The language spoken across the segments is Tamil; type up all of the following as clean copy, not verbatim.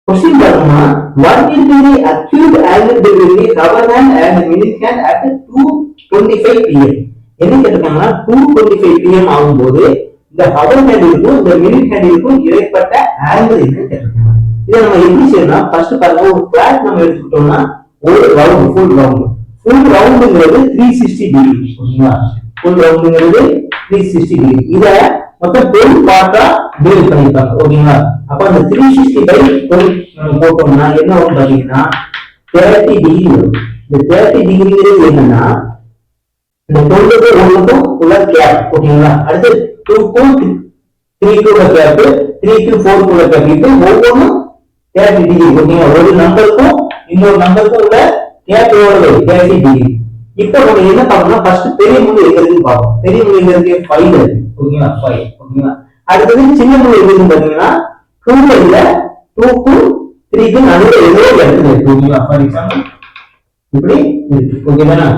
Question பார்த்தோம்னா what will be the acute angle between the hour hand and the minute hand at 2:25 pm? என்ன கேட்டிருக்காங்கன்னா 2:25 pm ஆகும்போது இந்த ஹவர் ஹேண்ட் இருக்கும் இந்த மினிட் ஹேண்ட் இருக்கும் இடைப்பட்ட ஆங்கிள் என்ன கேட்டிருக்காங்க. இதை நம்ம எப்படி செய்யணும்னா ஃபர்ஸ்ட் பாருங்க ஒரு கிளாக் நம்ம எடுத்துக்கிட்டோம்னா ஒரு ரவுண்ட் ஃபுல் ரவுண்டுங்கிறது 360 டிகிரி. ஓகேங்களா, ஃபுல் ரவுண்டுங்கிறது 360 டிகிரி. இத மொத்தம் 12 பார்ட்டா டிவைட் பண்ணிருக்காங்க. ஓகேங்களா, அப்ப அந்த 360/12 நம்ம போட்டோம்னா என்ன வரும் பாத்தீங்கன்னா 30 டிகிரி வரும். இந்த 30 டிகிரிங்கிறது என்னன்னா இந்த 12க்கு 1க்கும் உள்ள கேப். ஓகேங்களா, அடுத்து 2க்கும் 3க்கும் உள்ள கேப், 3க்கும் 4க்கும் உள்ள கேப். இது ஒவ்வொன்றும் 30 டிகிரி. ஓகேங்களா, ஒரு நம்பருக்கும் இன்னொரு நம்பருக்கும் உள்ள கேப் எவ்வளவு 30 டிகிரி. இப்போ நம்ம என்ன பார்க்கணும்னா ஃபர்ஸ்ட் பெரிய முள் எங்க இருக்குன்னு பார்ப்போம். பெரிய முள் எங்க இருக்கு 5 இருக்கு. ஓகேங்களா, 5. ஓகேங்களா, அடுத்தது சின்ன முள் எங்க இருக்குன்னு பாத்தீங்கன்னா 2 இல்ல 2க்கும் 3க்கும் நடுவுல ஏதோ ஒரு இடத்துல இருக்கு. ஓகேங்களா, ஃபார் எக்ஸாம்பிள் இப்படி இருக்கு. ஓகேங்களா,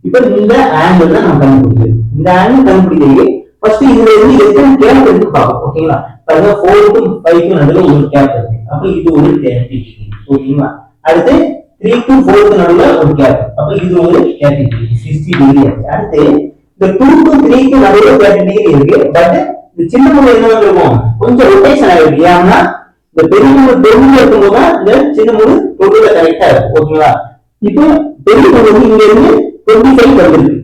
இப்போ இந்த ஆங்கிள் தான் நம்ம கண்டுபிடிக்கிறது. இந்த ஆங்கிள் கண்டுபிடிக்கிறது ஃபர்ஸ்ட் இதுல இருந்து எத்தனை கேப் இருக்கு பார்ப்போம். ஓகேங்களா, பாருங்க 4க்கும் 5க்கும் நடுவுல ஒரு கேப் இருக்கு. அப்ப இது ஒரு 30 டிகிரி. ஓகேங்களா, அடுத்து 3க்கும் 4க்கும் நடுவுல ஒரு கேப். அப்ப இது ஒரு 30 டிகிரி 60 டிகிரி. அடுத்து இந்த 2க்கும் 3க்கும் நடுவுல 30 டிகிரி இருக்கு. பட் இந்த சின்ன முறை என்ன இருக்கும் கொஞ்சம் ரொட்டேஷன் ஆயிருக்கு. ஏன்னா இந்த பெரிய முறை தொகுதியில இருக்கும்போது இந்த சின்ன முறை தொகுதியில கரெக்டா இருக்கு. ஓகேங்களா, இப்போ பெரிய முறை இங்க இருந்து 25 வந்திருக்கு.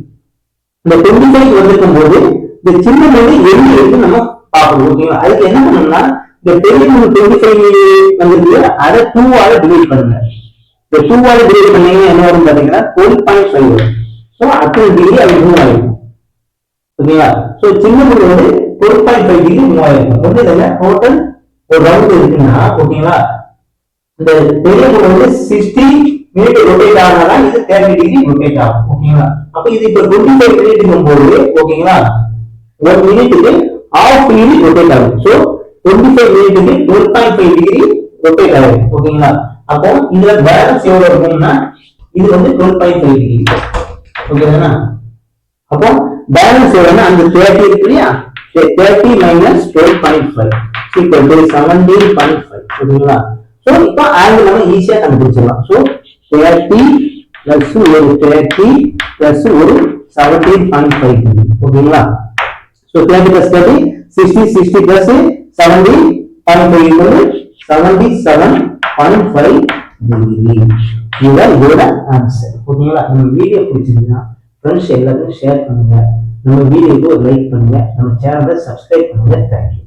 இந்த 25 வந்திருக்கும் போது இந்த சின்ன முறை எங்க இருக்கு நம்ம பார்க்கணும். ஓகேங்களா, அதுக்கு என்ன பண்ணணும்னா இந்த பெரிய முறை 25 வந்திருக்கு அதை 2 ஆல டிவைட் பண்ணுங்க. இந்த 2 ஆல டிவைட் பண்ணீங்கன்னா என்ன வரும் பாத்தீங்கன்னா 12.5 வரும். சோ அத்தனை டிகிரி அது மூவ் ஆயிருக்கும். ஓகேங்களா, சோ சின்ன முறை வந்து 12.5 டிகிரி மூவ் ஆயிருக்கும். ஒண்ணு இல்ல டோட்டல் ஒரு ரவுண்ட் இருக்குன்னா ஓகேங்களா, இந்த பெரிய முறை வந்து 60 மினிட் ரொட்டேட் ஆனாதான் இது 30 டிகிரி ரொட்டேட் ஆகும். ஓகேங்களா, அப்ப இது இப்ப 25 மினிட் போது ஓகேங்களா 1 மினிட்டுக்கு half மினிட் ரொட்டேட் ஆகும். சோ 25 மினிட்டுக்கு 12.5 டிகிரி ரொட்டேட் ஆகும். ஓகேங்களா, அப்போ இதுல பேலன்ஸ் எவ்வளவு இருக்கும்னா இது வந்து 12.5 டிகிரி. ஓகேங்களா, அப்போ பேலன்ஸ் எவ்வளவுன்னா அந்த 30 இருக்கு இல்லையா 30 minus 12.5 equal to 17.5. ஓகேங்களா, சோ இப்போ ஆங்கிள் நம்ம ஈஸியா கண்டுபிடிச்சிடலாம். சோ 30 plus ஒரு 30 plus ஒரு 17.5 டிகிரி. ஓகேங்களா, so 30 plus 30 60 60 plus 17.5 equal to 77.5 degree. இதுதான் இதோட ஆன்சர். ஓகேங்களா, நம்ம வீடியோ பிடிச்சிருந்தா ஃப்ரெண்ட்ஸ் எல்லாருக்கும் ஷேர் பண்ணுங்க, நம்ம வீடியோக்கு ஒரு லைக் பண்ணுங்க, நம்ம சேனலை சப்ஸ்கிரைப் பண்ணுங்க. தேங்க்யூ.